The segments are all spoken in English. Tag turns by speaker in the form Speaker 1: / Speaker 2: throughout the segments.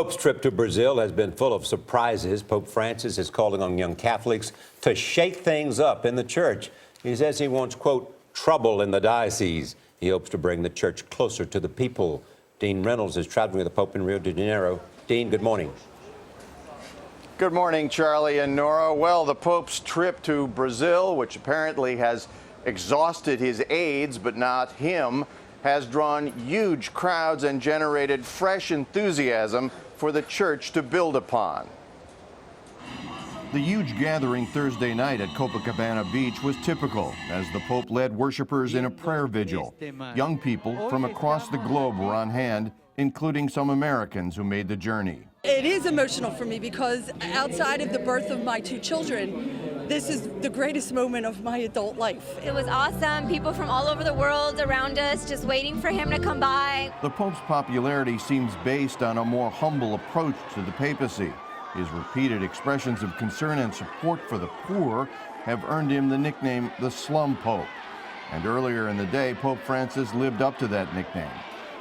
Speaker 1: Pope's trip to Brazil has been full of surprises. Pope Francis is calling on young Catholics to shake things up in the church. He says he wants, quote, trouble in the diocese. He hopes to bring the church closer to the people. Dean Reynolds is traveling with the Pope in Rio de Janeiro. Dean, good morning.
Speaker 2: Good morning, Charlie and Nora. Well, the Pope's trip to Brazil, which apparently has exhausted his aides, but not him, has drawn huge crowds and generated fresh enthusiasm for the church to build upon.
Speaker 3: The huge gathering Thursday night at Copacabana Beach was typical as the Pope led worshipers in a prayer vigil. Young people from across the globe were on hand, including some Americans who made the journey.
Speaker 4: It is emotional for me because outside of the birth of my two children, this is the greatest moment of my adult life.
Speaker 5: It was awesome. People from all over the world around us just waiting for him to come by.
Speaker 3: The Pope's popularity seems based on a more humble approach to the papacy. His repeated expressions of concern and support for the poor have earned him the nickname the Slum Pope. And earlier in the day, Pope Francis lived up to that nickname.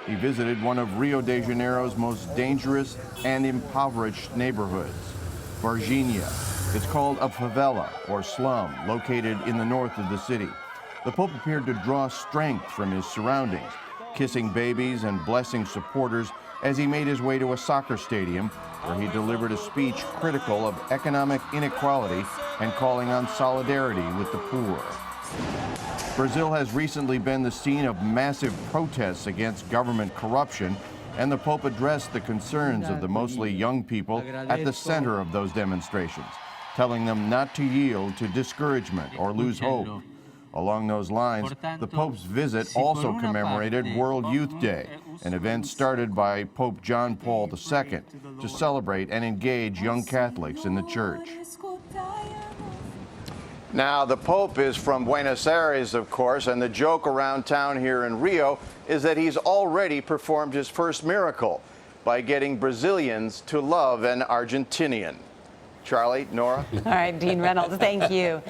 Speaker 3: He visited one of Rio de Janeiro's most dangerous and impoverished neighborhoods, Varginha. It's called a favela, or slum, located in the north of the city. The Pope appeared to draw strength from his surroundings, kissing babies and blessing supporters as he made his way to a soccer stadium where he delivered a speech critical of economic inequality and calling on solidarity with the poor. Brazil has recently been the scene of massive protests against government corruption, and the Pope addressed the concerns of the mostly young people at the center of those demonstrations, telling them not to yield to discouragement or lose hope. Along those lines, the Pope's visit also commemorated World Youth Day, an event started by Pope John Paul II to celebrate and engage young Catholics in the church.
Speaker 2: Now, the Pope is from Buenos Aires, of course, and the joke around town here in Rio is that he's already performed his first miracle by getting Brazilians to love an Argentinian. Charlie, Nora?
Speaker 6: All right, Dean Reynolds, thank you.